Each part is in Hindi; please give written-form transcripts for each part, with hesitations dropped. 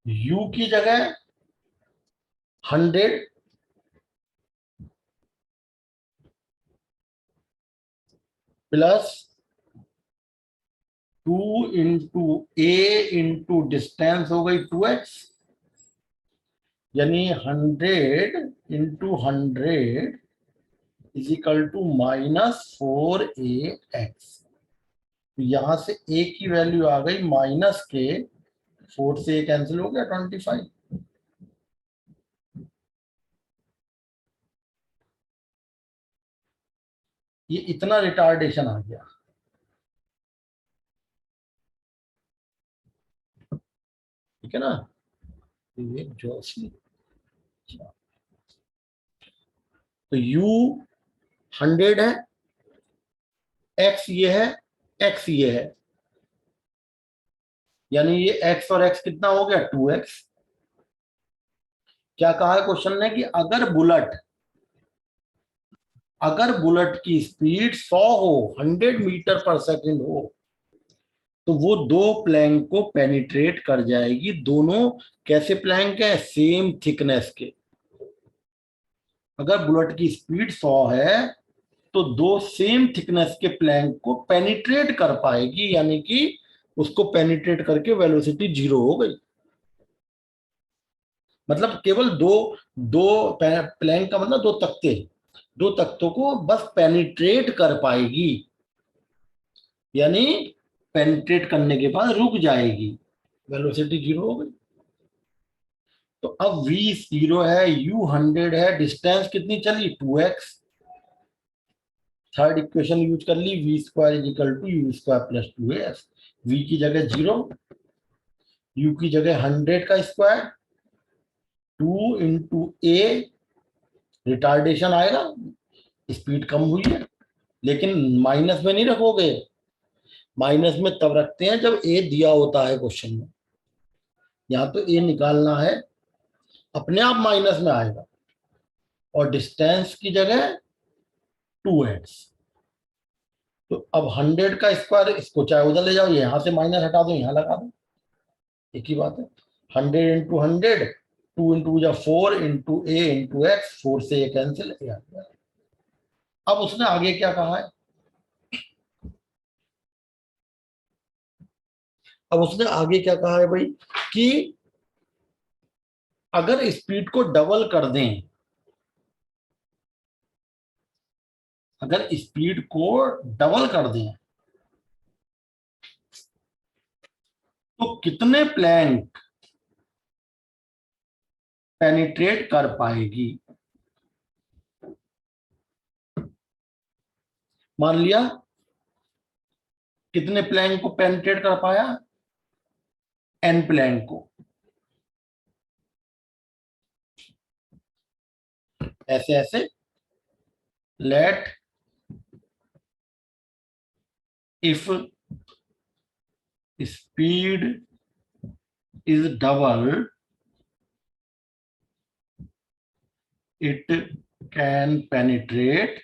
u की जगह 100 प्लस 2 इंटू ए इंटू डिस्टेंस हो गई 2x, यानी 100 × 100 इज इक्वल टू -4ax। यहां से a की वैल्यू आ गई -k, 4 से a कैंसिल हो गया 25। ये इतना रिटार्डेशन आ गया, ठीक है ना। ये जोशी, तो u 100 है, x ये है, x ये है, यानी ये x और x कितना हो गया 2x। क्या कहा है क्वेश्चन ने कि अगर बुलेट की स्पीड 100 हो, 100 मीटर पर सेकंड हो, तो वो दो प्लैंक को पेनिट्रेट कर जाएगी। दोनों कैसे प्लैंक है? सेम थिकनेस के। अगर बुलेट की स्पीड 100 है तो दो सेम थिकनेस के प्लैंक को पेनिट्रेट कर पाएगी, यानी कि उसको पेनिट्रेट करके वेलोसिटी 0 हो गई। मतलब केवल दो दो प्लैंक का मतलब दो तख्तों को बस पेनिट्रेट कर पाएगी, यानी पेनिट्रेट करने के बाद रुक जाएगी, वेलोसिटी 0 हो गई। तो अब v 0 है, u 100 है, डिस्टेंस कितनी चली 2x। थर्ड इक्वेशन यूज कर ली, v² is equal to u² plus 2as। v की जगह 0, u की जगह 100 का स्क्वायर, 2 इंटू a, रिटार्डेशन आएगा, स्पीड कम हुई है, लेकिन माइनस में नहीं रखोगे। माइनस में तब रखते हैं जब a दिया होता है क्वेश्चन में। यहां तो a निकालना है, अपने आप माइनस में आएगा। और डिस्टेंस की जगह 2x। तो अब 100 का स्क्वायर, इसको चाहे उधर ले जाओ, यहां से माइनस हटा दो, यहां लगा दो, एक ही बात है। 100 इंटू 100, 2 इंटू या 4 इंटू a इंटू एक्स, 4 से a कैंसिल, a आ गया। अब उसने आगे क्या कहा है? अब उसने आगे क्या कहा है भाई कि अगर स्पीड को डबल कर दें, अगर स्पीड को डबल कर दें तो कितने प्लैंक पेनिट्रेट कर पाएगी? मान लिया कितने प्लैंक को पेनिट्रेट कर पाया? n प्लैंक को। ऐसे ऐसे let if speed is double it can penetrate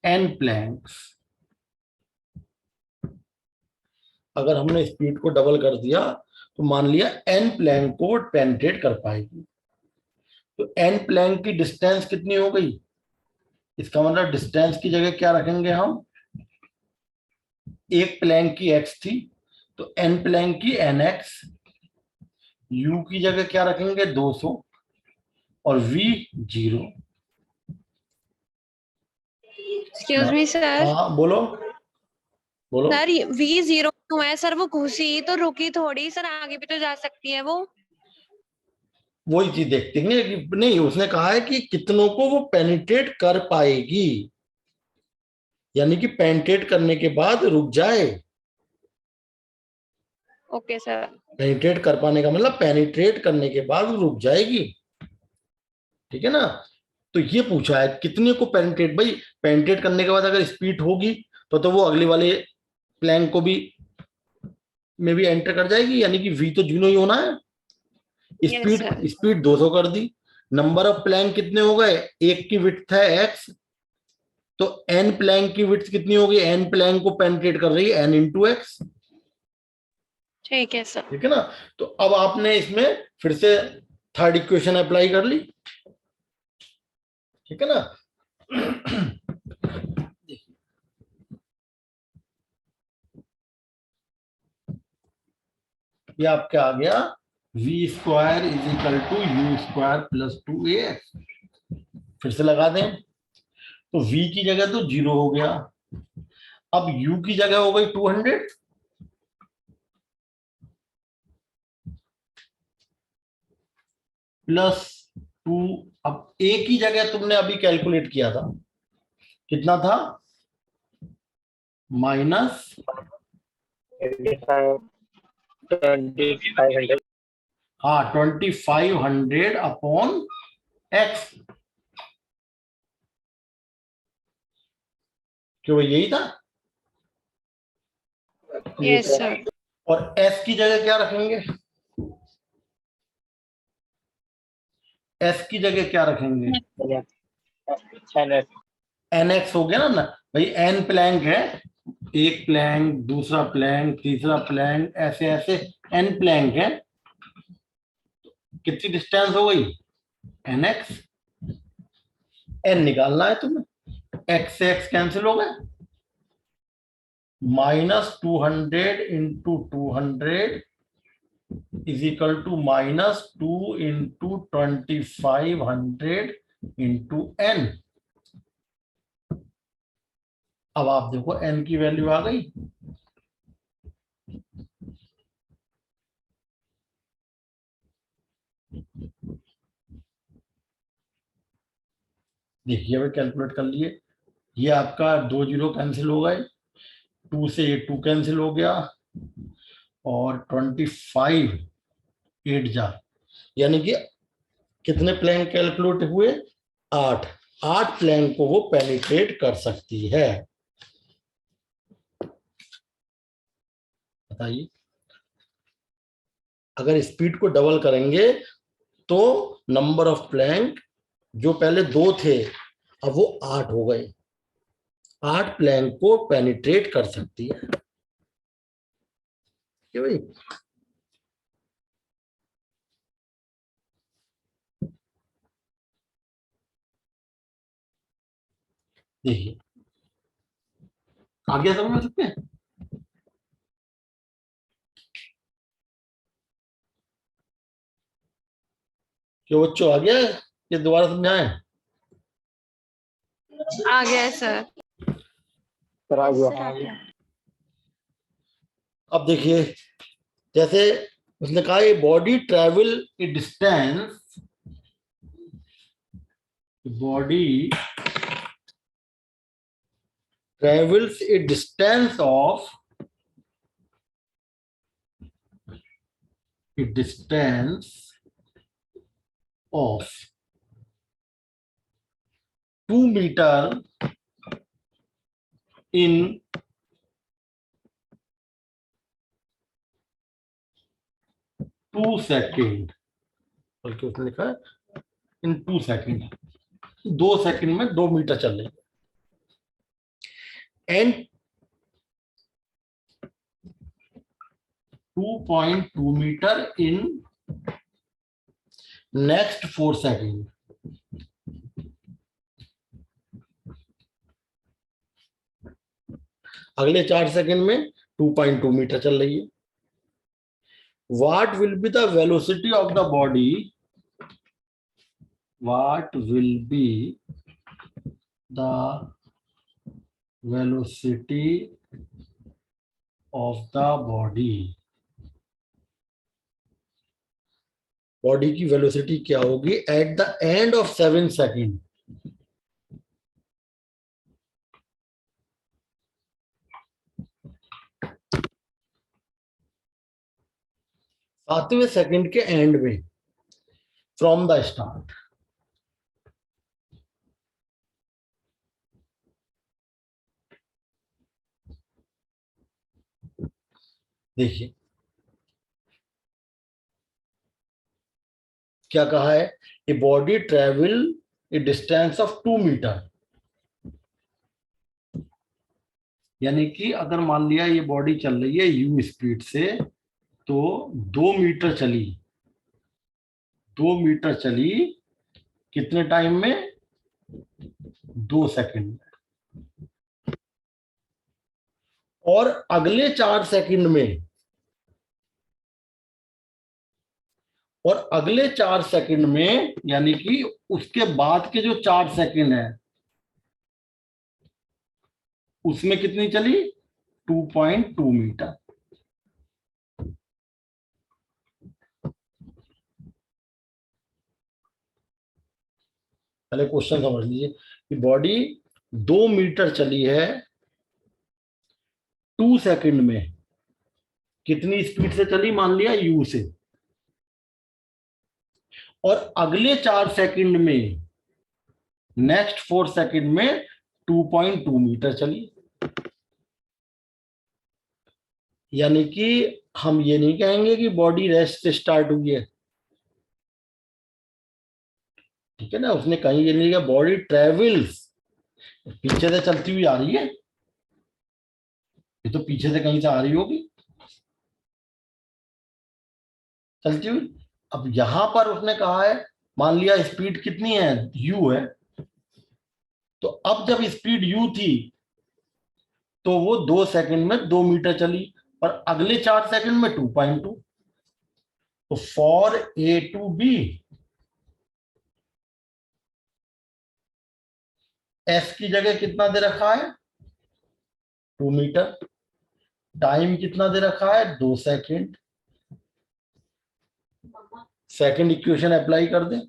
n planks। अगर हमने स्पीड को डबल कर दिया तो मान लिया n प्लैंक को पेनिट्रेट कर पाएगी। तो n प्लैंक की डिस्टेंस कितनी हो गई? इसका मतलब डिस्टेंस की जगह क्या रखेंगे हम? एक प्लैंक की x थी तो n प्लैंक की nx, u की जगह क्या रखेंगे 200 और v 0। Excuse me sir. हाँ बोलो बोलो। सर v0 क्यों है सर? वो घुसी तो रुकी थोड़ी सर, आगे भी तो जा सकती है वो। वही चीज देखते हैं कि नहीं, उसने कहा है कि कितनों को वो पेनिट्रेट कर पाएगी, यानी कि पेनिट्रेट करने के बाद रुक जाए। Okay sir. पेनिट्रेट कर पाने का मतलब पेनिट्रेट करने के बाद रुक जाएगी, ठीक है ना। तो ये पूछा है कितने को पेनिट्रेट, भाई पेनिट्रेट करने के बाद अगर स्पीड होगी तो वो अगले वाले प्लैंक को भी में भी एंटर कर जाएगी, यानी कि v तो 0 ही होना है। Yes speed sir. स्पीड 200 कर दी, नंबर ऑफ प्लैंक कितने हो गए? एक की विड्थ है x, तो n प्लैंक की विड्थ कितनी होगी? n प्लैंक को पेनिट्रेट कर रही है n इंटू एक्स। ठीक है सर। ठीक है ना। तो अब आपने इसमें फिर से थर्ड इक्वेशन अप्लाई कर ली, ठीक है ना। ये आपका आ गया v square is equal to u square plus 2ax। फिर से लगा दें, तो v की जगह तो 0 हो गया, अब u की जगह हो गई 200 प्लस 2। अब a की जगह तुमने अभी कैलकुलेट किया था, कितना था, माइनस 2500। हाँ 2500 अपॉन x, क्यों यही था। Yes sir. और s की जगह क्या रखेंगे, s की जगह क्या रखेंगे, nx हो गया ना भाई, n प्लैंक है, एक प्लैंक, दूसरा प्लैंक, तीसरा प्लैंक, ऐसे ऐसे n प्लैंक है। कितनी डिस्टेंस हो गई, nx, n निकालना है तुम्हें, x से x कैंसिल हो गए, -200 into 200 is equal to -2 into 2500 into n। अब आप देखो n की वैल्यू आ गई, देखिए अभी कैलकुलेट कर लिए, ये आपका 2 जीरो कैंसिल हो गए, 2 से ये 2 कैंसिल हो गया, और 25 8 जा, यानी कि कितने प्लैंक कैलकुलेट हुए, 8। 8 प्लैंक को वो पेनिट्रेट कर सकती है, बताइए। अगर स्पीड को डबल करेंगे तो नंबर ऑफ प्लैंक, जो पहले 2 थे अब वो 8 हो गए, 8 प्लैंक को पेनिट्रेट कर सकती है, क्या भाई। देखिए आगे समझ सकते हैं, कि बच्चों आ गया है, ये दोबारा समझाएं। आ गया सर। अब देखिए, जैसे उसने कहा ये body travel a distance, body travels a distance of a distance of 2 meter in 2 second, बल्कि उसने लिखा है इन 2 सेकेंड, 2 सेकेंड में 2 मीटर चल रही है, and 2.2 metre in next 4 second. अगले 4 सेकेंड में 2.2 मीटर चल रही है। What will be the velocity of the body? What will be the velocity of the body? Body की वेलोसिटी क्या होगी at the end of 7 second. सातवें सेकंड के एंड में, फ्रॉम द स्टार्ट। देखिए क्या कहा है, a body travel a distance of 2 metre, यानी कि अगर मान लिया ये बॉडी चल रही है u स्पीड से, तो 2 मीटर चली, 2 मीटर चली कितने टाइम में? 2 सेकंड में। और अगले 4 सेकंड में, और अगले 4 सेकंड में, यानी कि उसके बाद के जो 4 सेकंड है उसमें कितनी चली? 2.2 मीटर। पहले क्वेश्चन समझ लीजिए कि बॉडी 2 मीटर चली है 2 सेकंड में, कितनी स्पीड से चली? मान लिया यू से। और अगले 4 सेकंड में, नेक्स्ट 4 सेकंड में 2.2 मीटर चली। यानी कि हम ये नहीं कहेंगे कि बॉडी रेस्ट से स्टार्ट हुई है, ठीक है ना। उसने कहीं ये नहीं कहा बॉडी ट्रेवल्स, पीछे से चलती हुई आ रही है, ये तो पीछे से कहीं से आ रही होगी चलती हुई। अब यहां पर उसने कहा है, मान लिया स्पीड कितनी है? यू है। तो अब जब स्पीड यू थी तो वो 2 सेकंड में 2 मीटर चली, और अगले 4 सेकंड में 2.2। तो for a to b, s की जगह कितना दे रखा है? 2 मीटर। टाइम कितना दे रखा है? 2 सेकंड। सेकंड इक्वेशन अप्लाई कर दे।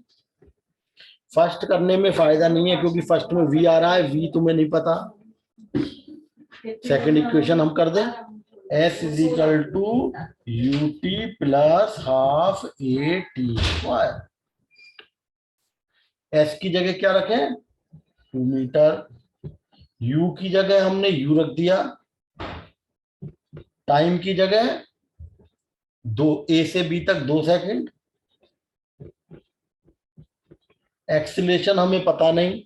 फर्स्ट करने में फायदा नहीं है क्योंकि फर्स्ट में वी आ रहा है, वी तुम्हें नहीं पता। सेकंड इक्वेशन हम कर दें, s is equal to u t plus half a t square. S की जगह क्या रखें? 2 मीटर। यू की जगह हमने यू रख दिया, टाइम की जगह 2, ए से बी तक 2 सेकंड। एक्सीलरेशन हमें पता नहीं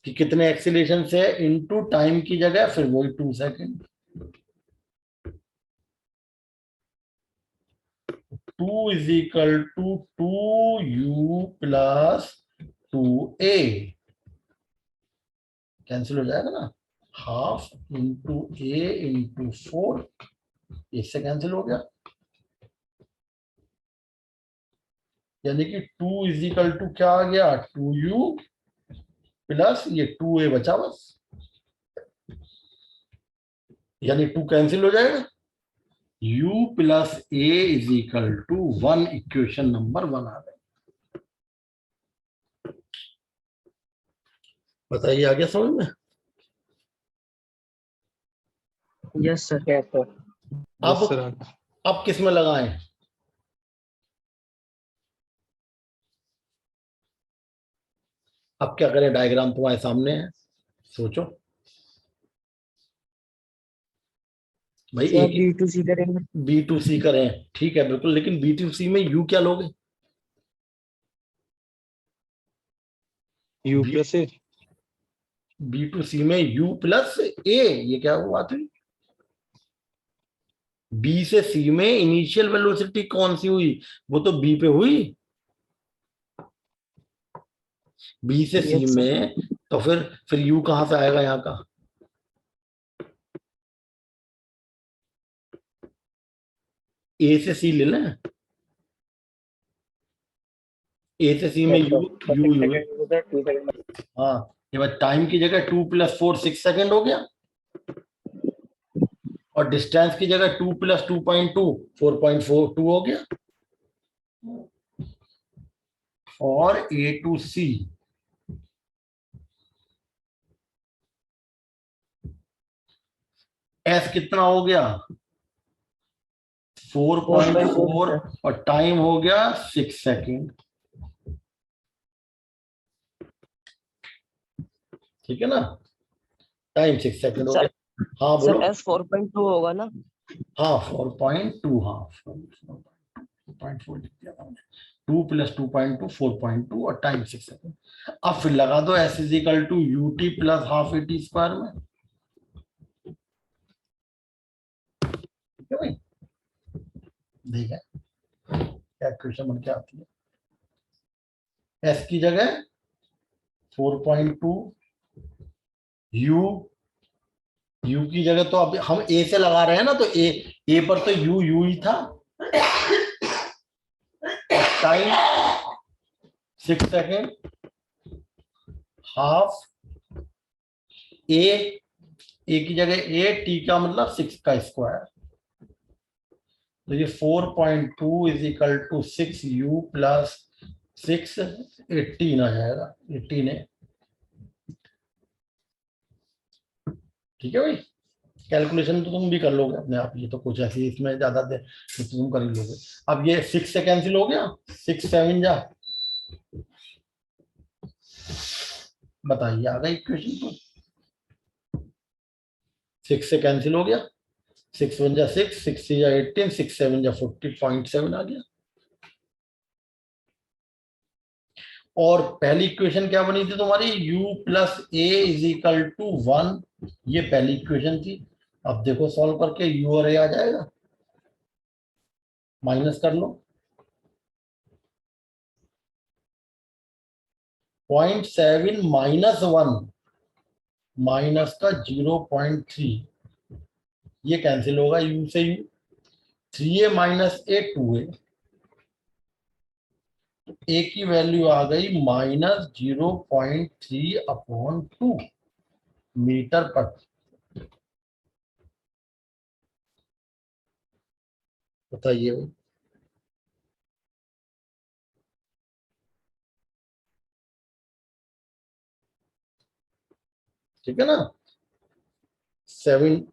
कि कितने एक्सीलरेशन से, इनटू टाइम की जगह फिर वही 2 second. 2 is equal to 2u plus 2a, cancel हो जाएगा ना। हाफ इंटू ए इंटू 4, इससे कैंसिल हो गया। यानी कि 2 इज इक्वल टू क्या आ गया? 2u प्लस ये 2a बचा बस, यानी 2 कैंसिल हो जाएगा। u plus a is equal to 1, equation number 1 आ गई। बताइए आगे समझ में? Yes sir. अब किस में लगाएं? अब क्या करें? डायग्राम तुम्हारे सामने है, सोचो भाई। सर एक B2C करेंगे। B2C करें, ठीक है बिल्कुल, लेकिन B2C में U क्या लोगे? U प्लस ए। B2C में U प्लस A, ये क्या बात हुई? B से C में इनिशियल वेलोसिटी कौन सी हुई? वो तो B पे हुई। B से C Yes, में, तो फिर U कहां से आएगा यहाँ का? A से C ले लें, A से C में U। हाँ, ये बात टाइम की जगह 2 + 4 6 सेकंड हो गया, और डिस्टेंस की जगह 2 + 2.2 4.42 हो गया। और A to C, S कितना हो गया? 4.4, और टाइम हो गया 6 सेकंड। ठीक है ना, टाइम 6 सेकंड हो गया। हाँ बोलो। सर S 4.2 होगा ना? हाँ 4.2, हाँ 4.4 लिख दिया था मैंने। 2 + 2.2 4.2, और टाइम 6 सेकंड। अब फिर लगा दो S is equal to UT plus half AT square में। है भाई, देखा क्या क्वेश्चन बन के आती है। एस की जगह 4.2, यू की जगह तो अब हम ए से लगा रहे हैं ना, तो ए पर तो यू ही था। टाइम 6 सेकेंड, हाफ ए की जगह ए, टी का मतलब 6 का स्क्वायर, तो ये 4.2 is equal to 6u plus 6, 18 आ जाएगा, 18 है। ठीक है भाई, कैलकुलेशन तो तुम भी कर लोगे अपने आप, ये तो कुछ ऐसी इसमें ज्यादा दे तो तुम कर ही लोगे। अब ये 6 से कैंसिल हो गया, 6 7 जा, बताइए आ गई इक्वेशन तो। 6 से कैंसिल हो गया, 6 1 जा 6, 6 3 जा 18, 6 7 जा 40.7 आ गया। और पहली इक्वेशन क्या बनी थी तुम्हारी, u plus A is equal to 1, ये पहली इक्वेशन थी। अब देखो सॉल्व करके u और a आ जाएगा, माइनस कर लो, 0.7 माइनस 1 माइनस का 0.3, ये कैंसिल होगा u से u, 3a माइनस ए 2a, ए की वैल्यू आ गई माइनस 0.3/2 मीटर पर। बताइए भाई, ठीक है ना। 7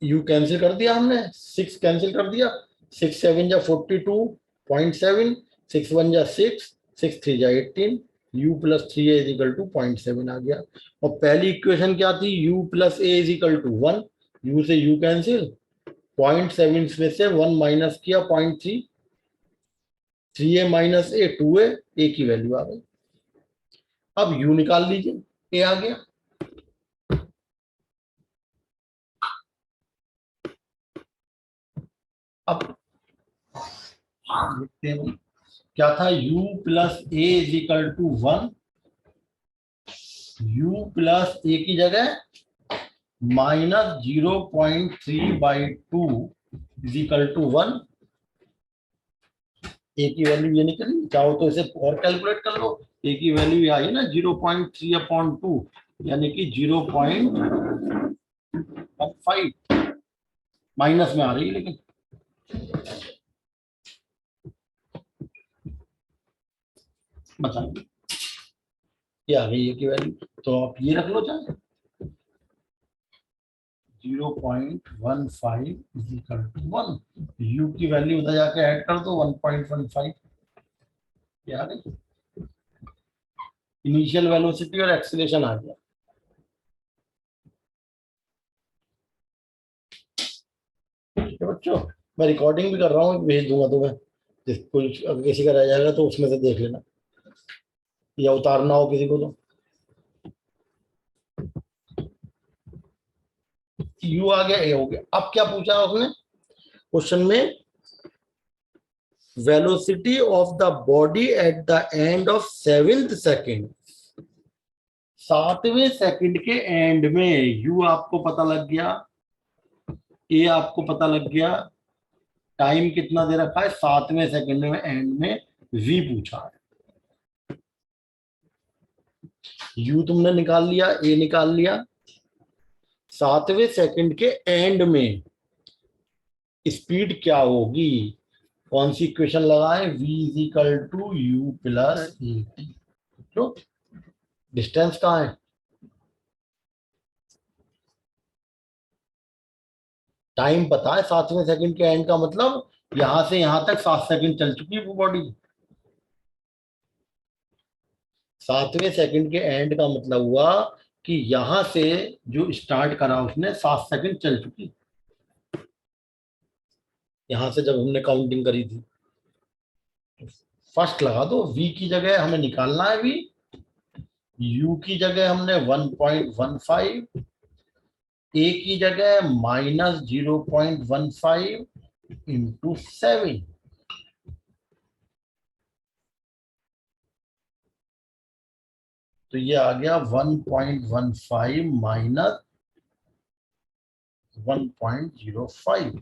यू कैंसिल कर दिया हमने, 6 कैंसिल कर दिया, 6 7 जा 42.7, 6 1 जा 6, 6 3 जा 18, u plus 3a is equal to 0.7 आ गया। और पहली इक्वेशन क्या थी, u plus a is equal to 1, u से u कैंसिल, 0.7 में से 1 माइनस किया 0.3, 3a minus a 2a, a की वैल्यू आ गई। अब u निकाल लीजिए, a आ गया। अब देखते हैं क्या था, u plus A is equal to 1, u plus A की जगह minus 0.3/2 is equal to 1, A की वैल्यू ये निकली, चाहो तो इसे और कैलकुलेट कर लो, ए की वैल्यू आई ना 0.3/2, यानी कि 0.15 माइनस में आ रही है, लेकिन बताइए ये आ गई है की वैल्यू, तो आप ये रख लो चाहे 0.15 इज इक्वल टू 1, यू की वैल्यू उधर जाके ऐड कर दो 1.15, ये आ गई इनिशियल वेलोसिटी और एक्सीलरेशन आ गया। ठीक है बच्चों, मैं रिकॉर्डिंग भी कर रहा हूँ, भेज दूंगा तुम्हें, कोई अगर किसी का रह जाएगा तो उसमें से देख लेना, या उतारना हो किसी को तो। यू आ गया, ए हो गया। अब क्या पूछा उसने क्वेश्चन में, velocity of the body at the end of 7th second, 7वें सेकंड के एंड में यू आपको पता लग गया, ए आपको पता लग गया, टाइम कितना दे रखा है 7वें सेकंड में एंड में, वी पूछा है। यू तुमने निकाल लिया, ए निकाल लिया, 7वें सेकंड के एंड में स्पीड क्या होगी, कौन सी इक्वेशन लगाए, v is equal to u plus a t. तो डिस्टेंस कहाँ है, टाइम पता है 7वें सेकंड के एंड का मतलब यहां से यहां तक 7 सेकंड चल चुकी है वो बॉडी, 7वें सेकंड के एंड का मतलब हुआ कि यहां से जो स्टार्ट करा उसने 7 सेकंड चल चुकी, यहां से जब हमने काउंटिंग करी थी। फर्स्ट लगा दो, v की जगह हमें निकालना है v, u की जगह हमने 1.15, a की जगह माइनस 0.15 इंटू 7, तो ये आ गया 1.15 माइनस 1.05,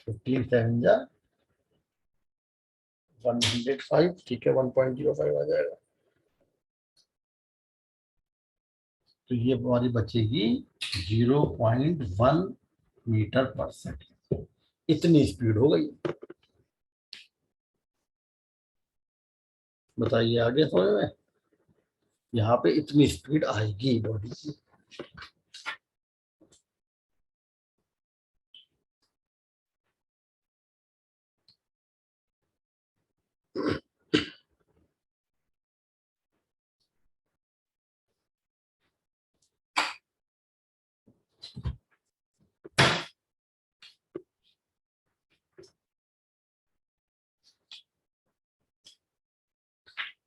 15 7 जा 105, ठीक है 1.05 आ जाएगा। तो ये हमारी बचेगी 0.1 मीटर पर सेकेंड, इतनी स्पीड हो गई। बताइए आगे समझ में, यहाँ पे इतनी स्पीड आएगी बॉडी की।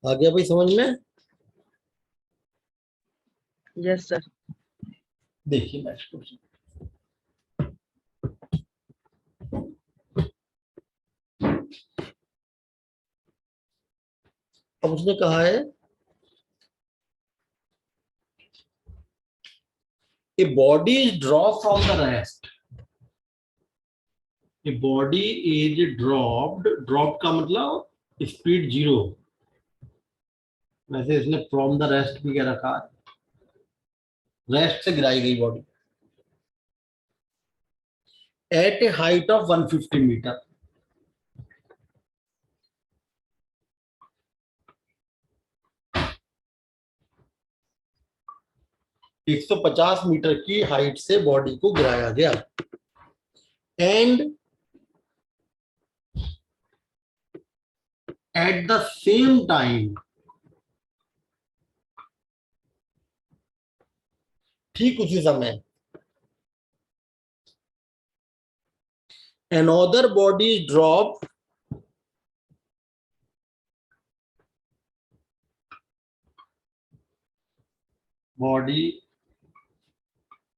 आ गया भाई समझ में? Yes sir. देखिए नेक्स्ट क्वेश्चन। अब उसने कहा है a body is dropped from the rest, a body is dropped का मतलब स्पीड 0, वैसे इसने फ्रॉम द रेस्ट भी क्या रखा है, रेस्ट से गिराई गई body at a height of 150 metre. एक 150 मीटर की हाइट से बॉडी को गिराया गया and at the same time, ठीक उसी समय another body is dropped body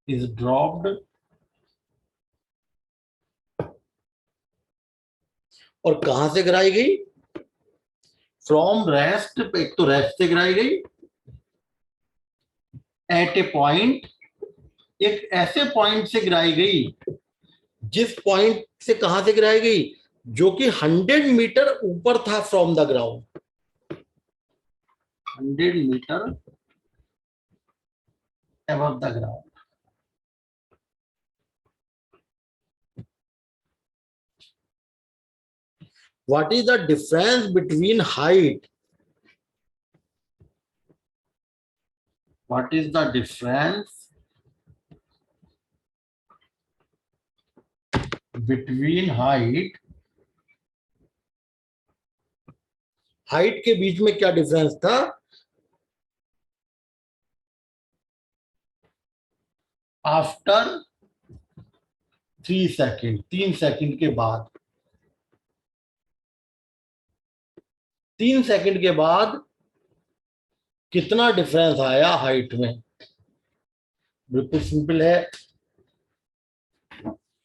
is dropped और कहां से गिराई गई, फ्रॉम रेस्ट, एक तो रेस्ट से गिराई गई, एट ए पॉइंट, एक ऐसे पॉइंट से गिराई गई जिस पॉइंट से कहां से गिराई गई, जो कि 100 मीटर ऊपर था from the ground, 100 metre above the ground। What is the difference between height? What is the difference between height? Height के बीच में क्या डिफरेंस था? आफ्टर 3 सेकेंड, 3 सेकेंड के बाद, 3 सेकेंड के बाद कितना डिफरेंस आया हाइट में? बिल्कुल सिंपल है,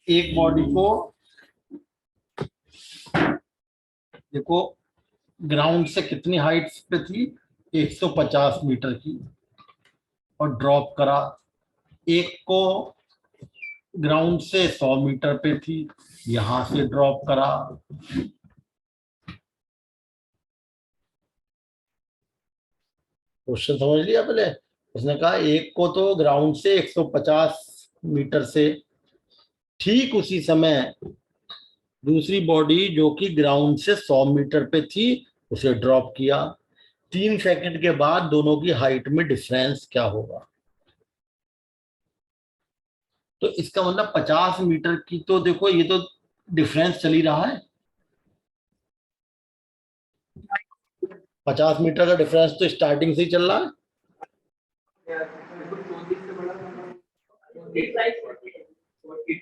एक बॉडी को देखो ग्राउंड से कितनी हाइट पे थी, 150 मीटर की, और ड्रॉप करा, एक को ग्राउंड से 100 मीटर पे थी, यहां से ड्रॉप करा, क्वेश्चन समझ लिया पहले। उसने कहा एक को तो ग्राउंड से 150 मीटर से, ठीक उसी समय दूसरी बॉडी जो कि ग्राउंड से 100 मीटर पे थी उसे ड्रॉप किया, 3 सेकंड के बाद दोनों की हाइट में डिफरेंस क्या होगा? तो इसका मतलब 50 मीटर की, तो देखो ये तो डिफरेंस चल ही रहा है, 50 मीटर का डिफरेंस तो स्टार्टिंग से ही चल रहा है।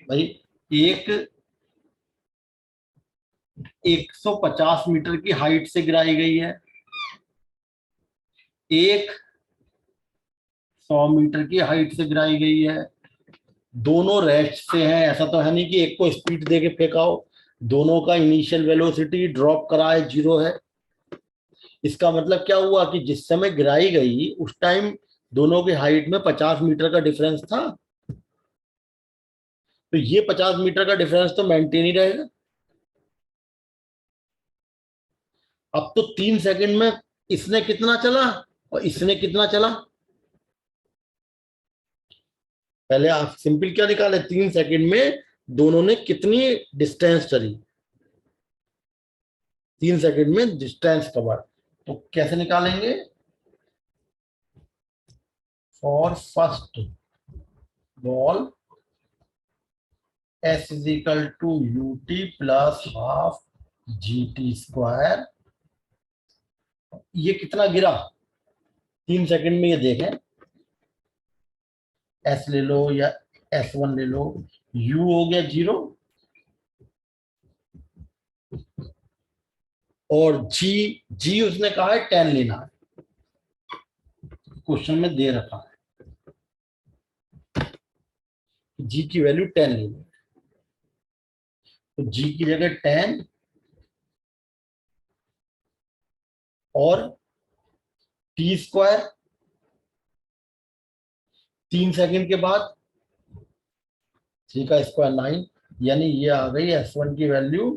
भाई एक 150 मीटर की हाइट से गिराई गई है, एक 100 मीटर की हाइट से गिराई गई है, दोनों रेस्ट से हैं, ऐसा तो है नहीं कि एक को स्पीड दे के फेंकाओ, दोनों का इनिशियल वेलोसिटी ड्रॉप करा है, 0 है। इसका मतलब क्या हुआ कि जिस समय गिराई गई उस टाइम दोनों की हाइट में 50 मीटर का डिफरेंस था, तो ये 50 मीटर का डिफरेंस तो मेंटेन ही रहेगा। अब तो 3 सेकंड में इसने कितना चला और इसने कितना चला, पहले आप सिंपल क्या निकाले, 3 सेकंड में दोनों ने कितनी डिस्टेंस चली, 3 सेकंड में डिस्टेंस कवर। तो कैसे निकालेंगे, for first ball S is equal to UT plus half GT square. ये कितना गिरा 3 सेकंड में, ये देखें, S ले लो या S1 ले लो, U हो गया 0 और G उसने कहा है 10 लेना है, क्वेश्चन में दे रखा है G की वैल्यू 10 लेनी है। तो G की जगह 10 और T स्क्वायर, 3 सेकंड के बाद 3 का स्क्वायर 9, यानी ये आ गई S1 की वैल्यू,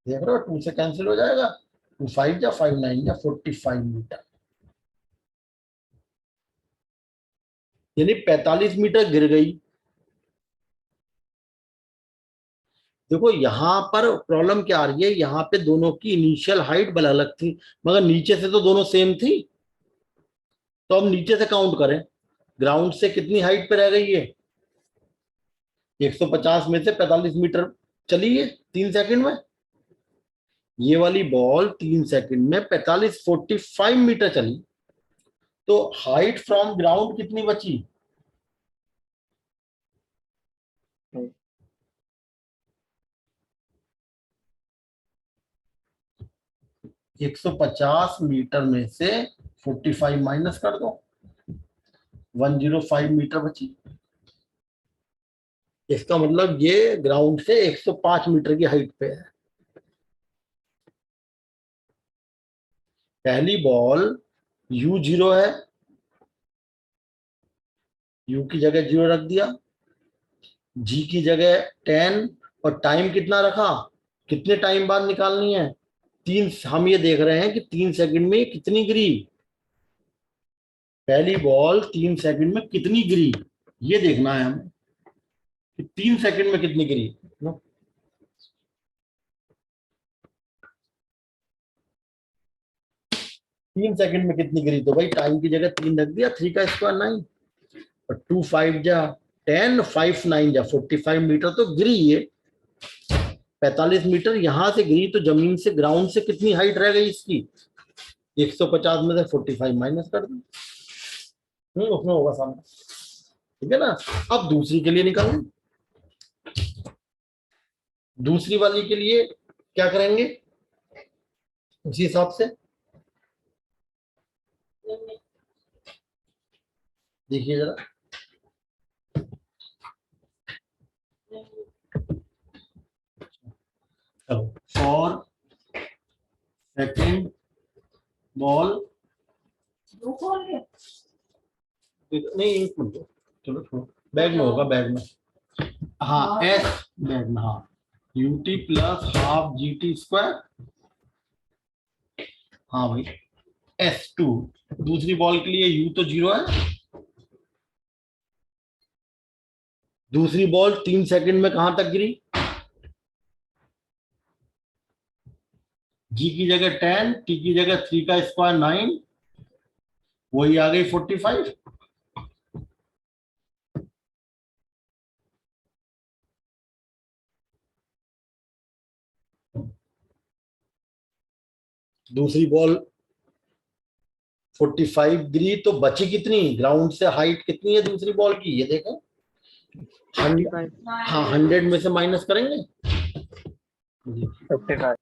देख रहे हो 2 से कैंसिल हो जाएगा, 2 5 या 5 9 या 45 मीटर, यानी 45 मीटर गिर गई। देखो यहां पर प्रॉब्लम क्या आ रही है, यहाँ पे दोनों की इनिशियल हाइट अलग अलग थी, मगर नीचे से तो दोनों सेम थी। तो अब नीचे से काउंट करें, ग्राउंड से कितनी हाइट पे रह गई है, 150 में से 45 मीटर चली है 3 सेकंड में। ये वाली बॉल 3 सेकंड में 45 मीटर चली, तो हाइट फ्रॉम ग्राउंड कितनी बची, 150 मीटर में से 45 माइनस कर दो, 105 मीटर बची। इसका मतलब ये ग्राउंड से 105 मीटर की हाइट पे है। पहली बॉल U0 है, U की जगह 0 रख दिया, G की जगह 10 और टाइम कितना रखा, कितने टाइम बाद निकालनी है, 3। हम ये देख रहे हैं कि 3 सेकंड में कितनी गिरी, पहली बॉल 3 सेकंड में कितनी गिरी, ये देखना है हमें कि 3 सेकंड में कितनी गिरी। 3 सेकंड में कितनी गिरी, तो भाई टाइम की जगह 3 रख दिया, 3 का स्क्वायर 9 और 2 5 जा 10, 5 9 जा 45 मीटर तो गिरी ये 45 मीटर यहां से गिरी, तो जमीन से ग्राउंड से कितनी हाइट रह गई इसकी, 150 में से 45 माइनस कर दो, उसमें होगा सामने, ठीक है ना। अब दूसरी के लिए निकालें, दूसरी वाली के लिए क्या करेंगे, उसी हिसाब से देखिए जरा, चलो फॉर सेकंड बॉल, नहीं एक मिनट, चलो छोड़ो, बैग में होगा, बैग में, हाँ एस बैग में, हाँ UT plus half GT square, हाँ भाई S2। दूसरी बॉल के लिए U तो 0 है, दूसरी बॉल 3 सेकंड में कहां तक गिरी, G की जगह 10, T की जगह 3 का स्क्वायर 9, वही आ गई 45। दूसरी बॉल 45 गिरी तो बची कितनी, ग्राउंड से हाइट कितनी है दूसरी बॉल की, ये देखो 100, हाँ 100 में से माइनस करेंगे, 55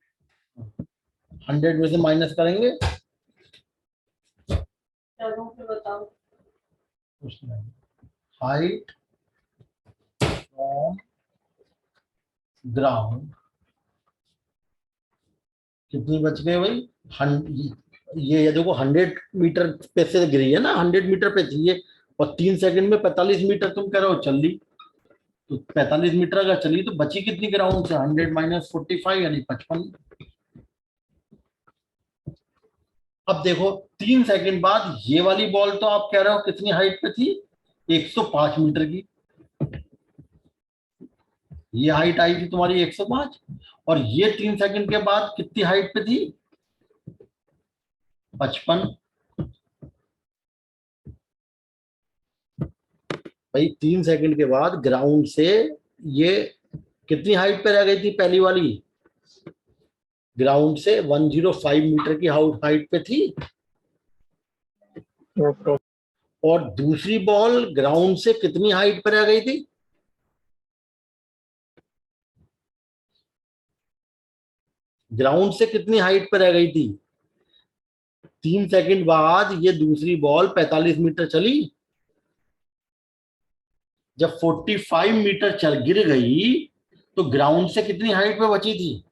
100 में से माइनस करेंगे, हाइट फ्रॉम ग्राउंड कितनी बच गई भाई? ये देखो 100 मीटर पे से गिरी है ना, 100 मीटर पे थी ये, और 3 सेकंड में 45 मीटर तुम कह रहे हो चल ली। तो 45 मीटर अगर चली तो बची कितनी ग्राउंड से? 100 माइनस 45 यानी 55। अब देखो 3 सेकंड बाद ये वाली बॉल तो आप कह रहे हो कितनी हाइट पे थी? 105 मीटर की। ये हाइट आई थी तुम्हारी 105, और ये 3 सेकंड के बाद कितनी हाइट पे थी? 55। भाई 3 सेकंड के बाद ग्राउंड से ये कितनी हाइट पे रह गई थी? पहली वाली ग्राउंड से 105 मीटर की हाइट पे थी, यस सर। और दूसरी बॉल ग्राउंड से कितनी हाइट पर रह गई थी? ग्राउंड से कितनी हाइट पर रह गई थी? 3 सेकंड बाद ये दूसरी बॉल 45 मीटर चली। जब 45 मीटर चल गिर गई तो ग्राउंड से कितनी हाइट पे बची थी?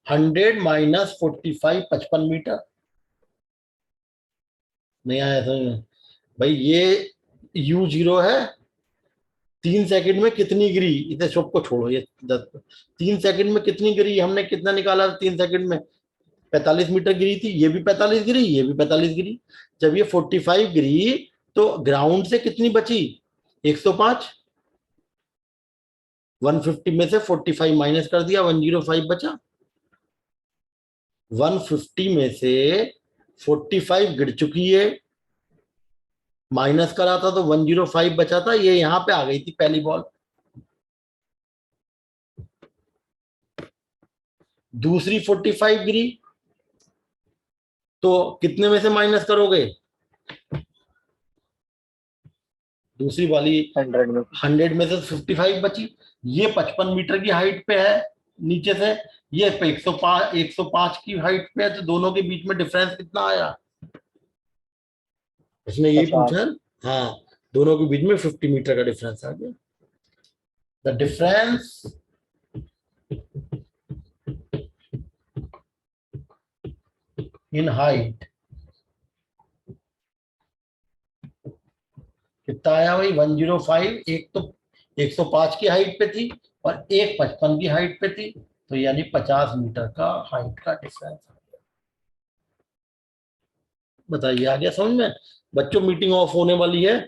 100 माइनस 45 55 मीटर। नहीं आया समझ में? भाई ये U0 है। 3 सेकंड में कितनी गिरी, इसे सबको छोड़ो, ये 3 सेकंड में कितनी गिरी, हमने कितना निकाला 3 सेकंड में? 45 मीटर गिरी थी, ये भी 45 गिरी, ये भी 45 गिरी। जब ये 45 गिरी तो ग्राउंड से कितनी बची? 105। 150 में से 45 माइनस कर दिया, 105 बचा। 150 में से 45 गिर चुकी है, माइनस करा था तो 105 बचा था, ये यहां पे आ गई थी पहली बॉल। दूसरी 45 गिरी तो कितने में से माइनस करोगे? दूसरी वाली 100 में। 100 में से 55 बची। ये 55 मीटर की हाइट पे है नीचे से, ये 105 की हाइट पे है, तो दोनों के बीच में डिफरेंस कितना आया? उसने यही 50। पूछा। हाँ, दोनों के बीच में 50 मीटर का डिफरेंस आ गया। द डिफरेंस इन हाइट कितना आया भाई? 105। एक तो 105 की हाइट पे थी और एक 55 की हाइट पे थी, तो यानी 50 मीटर का हाइट का डिफरेंस। बताइए, आ गया समझ में? बच्चों मीटिंग ऑफ होने वाली है,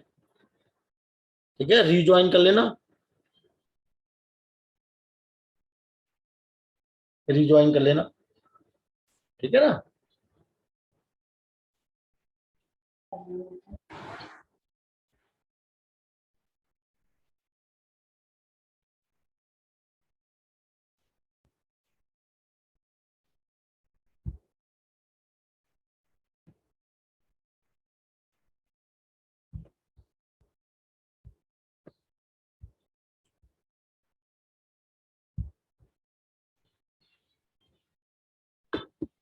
ठीक है, रीज्वाइन कर लेना, रीज्वाइन कर लेना, ठीक है ना?